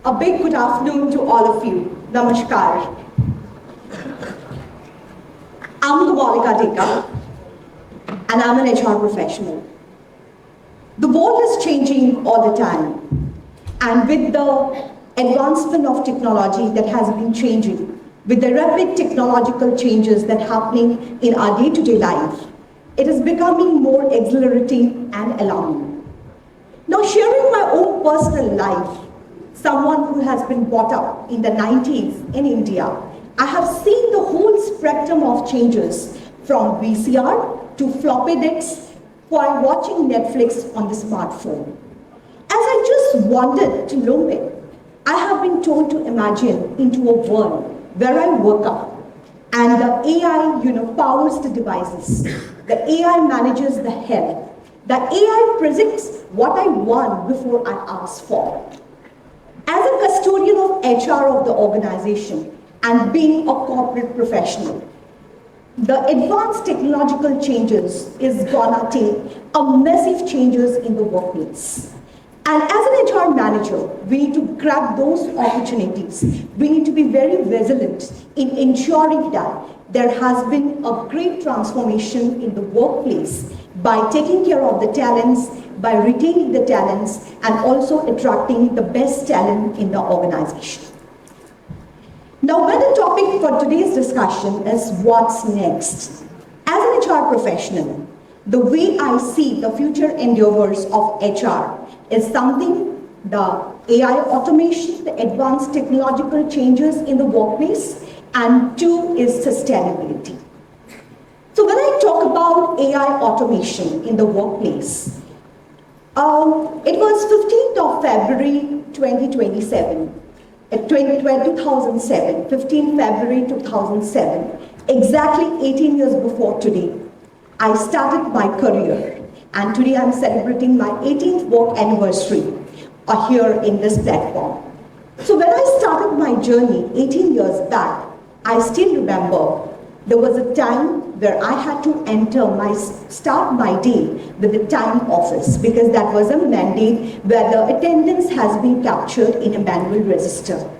A big good afternoon to all of you. Namaskar. I'm Kamalika Deka, and I'm an HR professional. The world is changing all the time, and with the advancement of technology that has been changing, with the rapid technological changes that are happening in our day-to-day life, it is becoming more exhilarating and alarming. Now, sharing my own personal life, someone who has been brought up in the 90s in India, I have seen the whole spectrum of changes from VCR to floppy disks while watching Netflix on the smartphone. As I just wandered to know it, I have been told to imagine into a world where I woke up and the AI powers the devices. The AI manages the health. The AI predicts what I want before I ask for. As a custodian of HR of the organization and being a corporate professional, the advanced technological changes is gonna take a massive changes in the workplace. And as an HR manager, we need to grab those opportunities. We need to be very vigilant in ensuring that there has been a great transformation in the workplace by taking care of the talents, by retaining the talents, and also attracting the best talent in the organization. Now, when the topic for today's discussion is what's next. As an HR professional, the way I see the future endeavors of HR is something, the AI automation, the advanced technological changes in the workplace, and two is sustainability. So when I talk about AI automation in the workplace, it was 15th of February 2007, 2007, 15 February 2007, exactly 18 years before today, I started my career, and today I'm celebrating my 18th work anniversary here in this platform. So when I started my journey 18 years back, I still remember there was a time where I had to start my day with the time office because that was a mandate where the attendance has been captured in a manual register.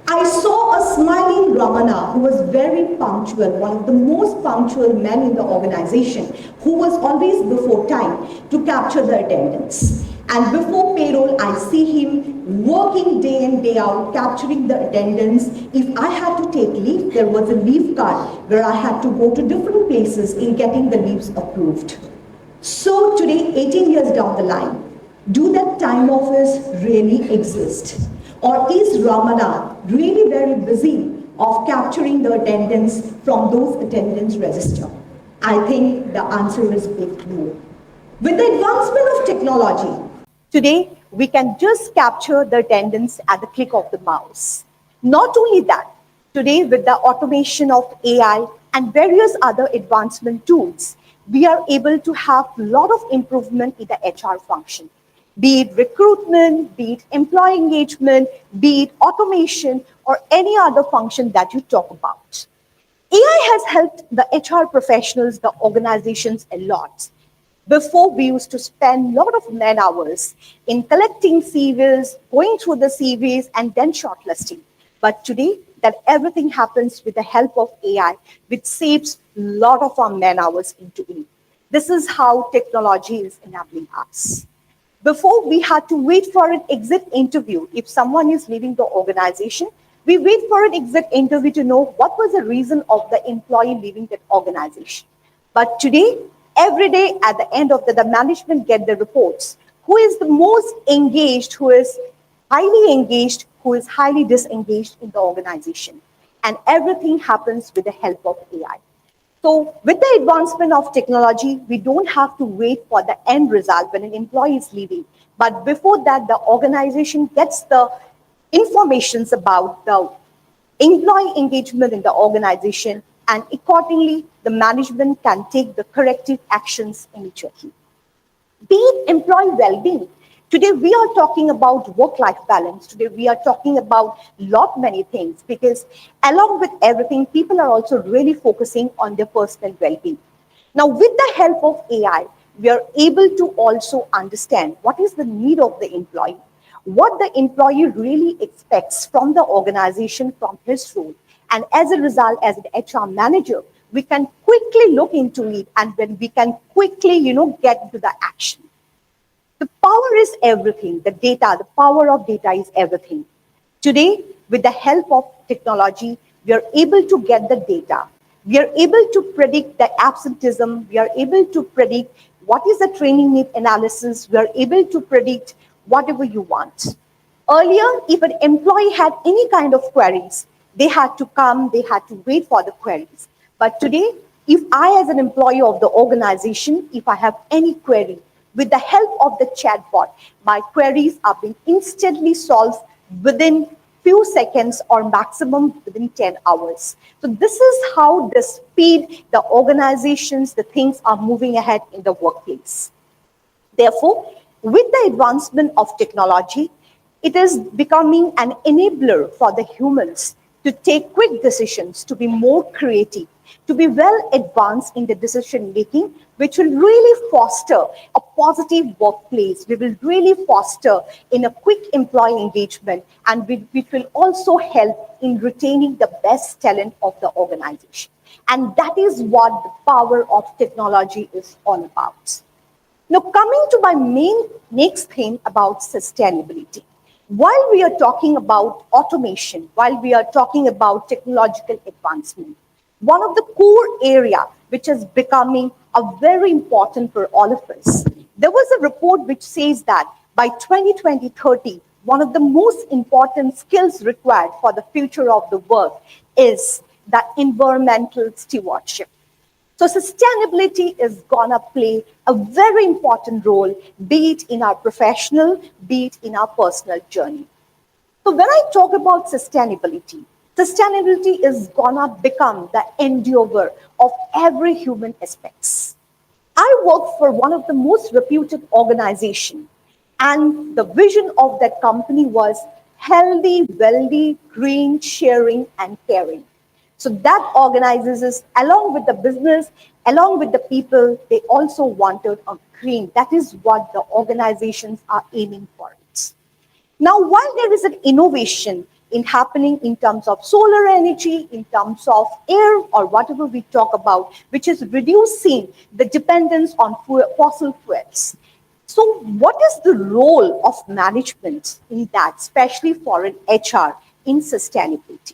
I saw a smiling Ramana who was very punctual, one of the most punctual men in the organization, who was always before time to capture the attendance. And before payroll, I see him working day in, day out, capturing the attendance. If I had to take leave, there was a leave card where I had to go to different places in getting the leaves approved. So today, 18 years down the line, do that time office really exist? Or is Ramana really very busy of capturing the attendance from those attendance register? I think the answer is big no. With the advancement of technology, today, we can just capture the attendance at the click of the mouse. Not only that, today with the automation of AI and various other advancement tools, we are able to have a lot of improvement in the HR function. Be it recruitment, be it employee engagement, be it automation, or any other function that you talk about. AI has helped the HR professionals, the organizations a lot. Before, we used to spend a lot of man hours in collecting CVs, going through the CVs, and then shortlisting. But today, that everything happens with the help of AI, which saves a lot of our man hours into it. This is how technology is enabling us. Before, we had to wait for an exit interview. If someone is leaving the organization, we wait for an exit interview to know what was the reason of the employee leaving that organization. But today, every day at the end of the management get the reports. Who is the most engaged, who is highly engaged, who is highly disengaged in the organization. And everything happens with the help of AI. So with the advancement of technology, we don't have to wait for the end result when an employee is leaving. But before that, the organization gets the informations about the employee engagement in the organization, and accordingly, the management can take the corrective actions immediately. Be it employee well-being. Today, we are talking about work-life balance. Today, we are talking about many things because along with everything, people are also really focusing on their personal well-being. Now, with the help of AI, we are able to also understand what is the need of the employee, what the employee really expects from the organization, from his role. And as a result, as an HR manager, we can quickly look into it, and then we can quickly, get into the action. The power is everything. The data, the power of data is everything. Today, with the help of technology, we are able to get the data. We are able to predict the absenteeism. We are able to predict what is the training need analysis. We are able to predict whatever you want. Earlier, if an employee had any kind of queries, they had to come, they had to wait for the queries. But today, if I, as an employee of the organization, if I have any query, with the help of the chatbot, my queries are being instantly solved within few seconds or maximum within 10 hours. So this is how the speed, the organizations, the things are moving ahead in the workplace. Therefore, with the advancement of technology, it is becoming an enabler for the humans to take quick decisions, to be more creative, to be well advanced in the decision making, which will really foster a positive workplace. We will really foster in a quick employee engagement, and which will also help in retaining the best talent of the organization. And that is what the power of technology is all about. Now, coming to my main next theme about sustainability. While we are talking about automation, while we are talking about technological advancement, one of the core area which is becoming a very important for all of us. There was a report which says that by 2020-30, one of the most important skills required for the future of the work is the environmental stewardship. So sustainability is gonna play a very important role, be it in our professional, be it in our personal journey. So when I talk about sustainability, sustainability is gonna become the endeavor of every human aspects. I work for one of the most reputed organizations, and the vision of that company was healthy, wealthy, green, sharing, and caring. So that organizes us along with the business, along with the people, they also wanted a green. That is what the organizations are aiming for. Now, while there is an innovation in happening in terms of solar energy, in terms of air, or whatever we talk about, which is reducing the dependence on fossil fuels. So what is the role of management in that, especially for an HR in sustainability?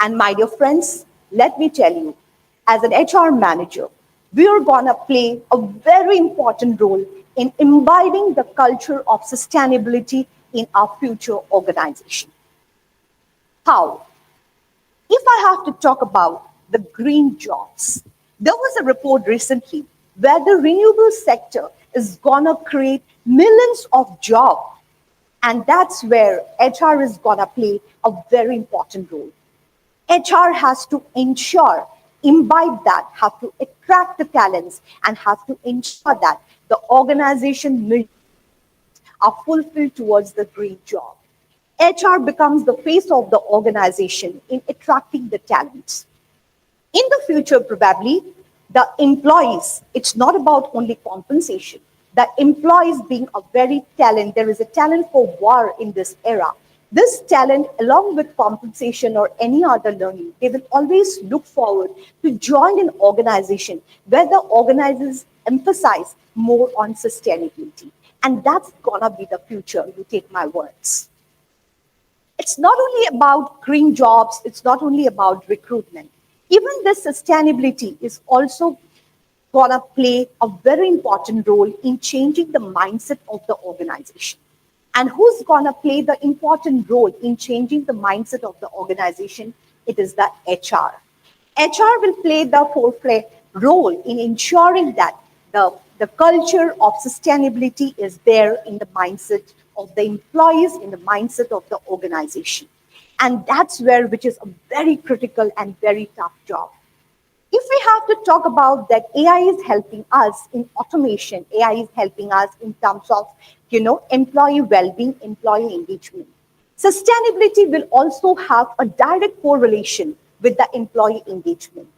And my dear friends, let me tell you, as an HR manager, we are gonna play a very important role in imbibing the culture of sustainability in our future organization. How? If I have to talk about the green jobs, there was a report recently where the renewable sector is gonna create millions of jobs, and that's where HR is gonna play a very important role. HR has to ensure, imbibe that, have to attract the talents, and have to ensure that the organization are fulfilled towards the green job. HR becomes the face of the organization in attracting the talents. In the future, probably, the employees, it's not about only compensation. The employees being a very talent, there is a talent for war in this era. This talent, along with compensation or any other learning, they will always look forward to join an organization where the organizers emphasize more on sustainability. And that's gonna be the future, you take my words. It's not only about green jobs, it's not only about recruitment. Even this sustainability is also gonna play a very important role in changing the mindset of the organization. And who's gonna play the important role in changing the mindset of the organization? It is the HR. HR will play the forefront role in ensuring that the culture of sustainability is there in the mindset of the employees, in the mindset of the organization. And that's where, which is a very critical and very tough job. If we have to talk about that, AI is helping us in automation, AI is helping us in terms of, employee well-being, employee engagement. Sustainability will also have a direct correlation with the employee engagement.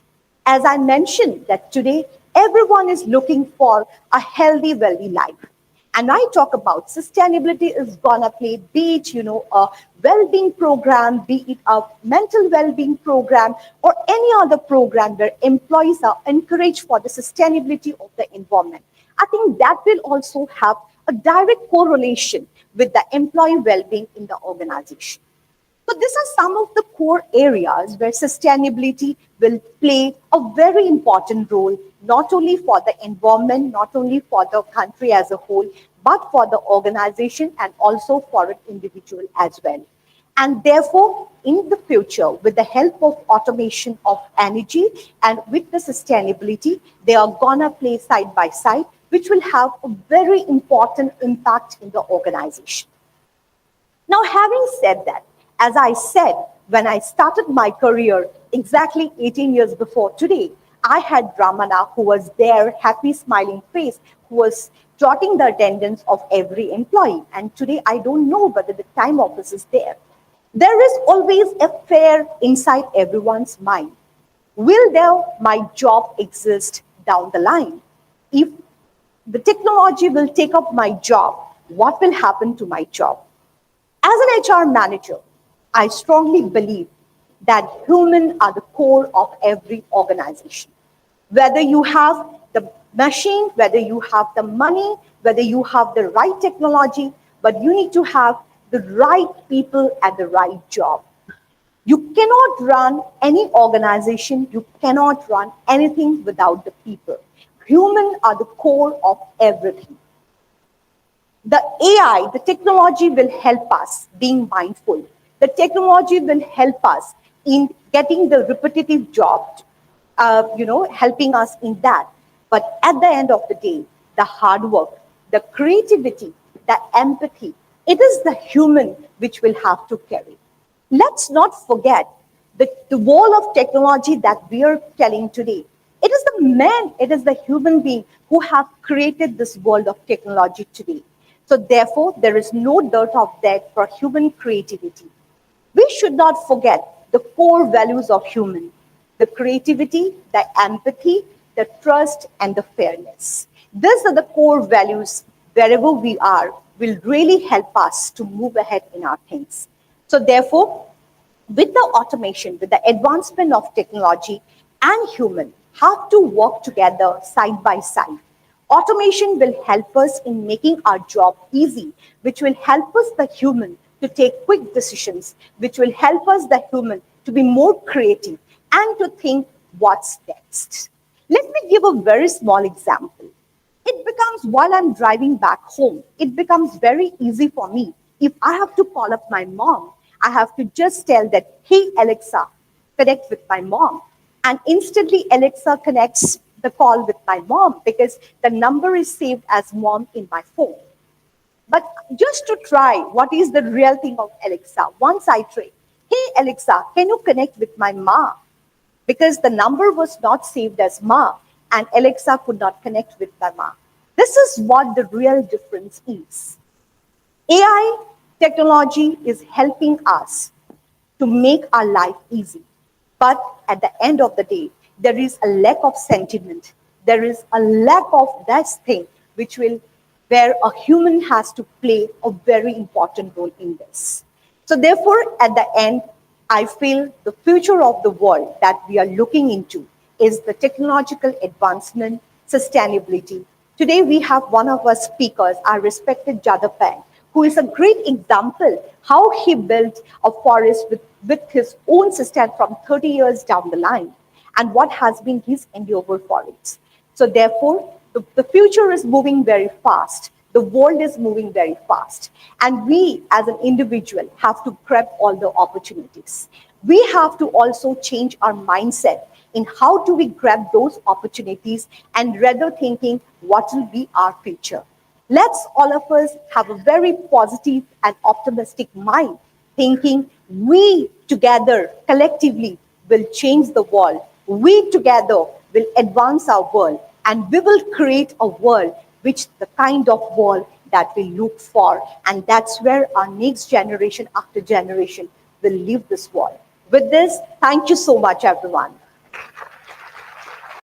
As I mentioned that today, everyone is looking for a healthy, wealthy life. and I talk about sustainability is gonna play, be it, a well-being program, be it a mental well-being program, or any other program where employees are encouraged for the sustainability of the environment. I think that will also have a direct correlation with the employee well-being in the organization. So these are some of the core areas where sustainability will play a very important role, not only for the environment, not only for the country as a whole, but for the organization and also for an individual as well. And therefore, in the future, with the help of automation of energy and with the sustainability, they are gonna play side by side, which will have a very important impact in the organization. Now, having said that, as I said, when I started my career exactly 18 years before today, I had Ramana who was there, happy, smiling face, who was jotting the attendance of every employee. And today, I don't know whether the time office is there. There is always a fear inside everyone's mind. Will there my job exist down the line? If the technology will take up my job, what will happen to my job? As an HR manager, I strongly believe that humans are the core of every organization. Whether you have the machine, whether you have the money, whether you have the right technology, but you need to have the right people at the right job. You cannot run any organization, you cannot run anything without the people. Humans are the core of everything. The AI, the technology will help us being mindful. The technology will help us in getting the repetitive job, helping us in that. But at the end of the day, the hard work, the creativity, the empathy, it is the human which will have to carry. Let's not forget the wall of technology that we are telling today. It is the man, it is the human being who have created this world of technology today. So therefore, there is no doubt of that for human creativity. We should not forget the core values of human, the creativity, the empathy, the trust, and the fairness. These are the core values wherever we are will really help us to move ahead in our things. So therefore, with the automation, with the advancement of technology and human have to work together side by side. Automation will help us in making our job easy, which will help us, the human, to take quick decisions, which will help us, the human, to be more creative and to think what's next. Let me give a very small example. It becomes, while I'm driving back home, it becomes very easy for me. If I have to call up my mom, I have to just tell that, hey, Alexa, connect with my mom. And instantly, Alexa connects the call with my mom because the number is saved as mom in my phone. But just to try, what is the real thing of Alexa? Once I try, hey, Alexa, can you connect with my ma? Because the number was not saved as ma, and Alexa could not connect with my ma. This is what the real difference is. AI technology is helping us to make our life easy. But at the end of the day, there is a lack of sentiment. There is a lack of that thing which will, where a human has to play a very important role in this. So therefore, at the end, I feel the future of the world that we are looking into is the technological advancement, sustainability. Today, we have one of our speakers, our respected Jadapang, who is a great example how he built a forest with his own system from 30 years down the line and what has been his endeavor for it. So therefore, the future is moving very fast. The world is moving very fast. And we as an individual have to grab all the opportunities. We have to also change our mindset in how do we grab those opportunities and rather thinking what will be our future. Let's all of us have a very positive and optimistic mind, thinking we together collectively will change the world. We together will advance our world, and we will create a world which the kind of world that we look for. And that's where our next generation after generation will live this world. With this, thank you so much, everyone.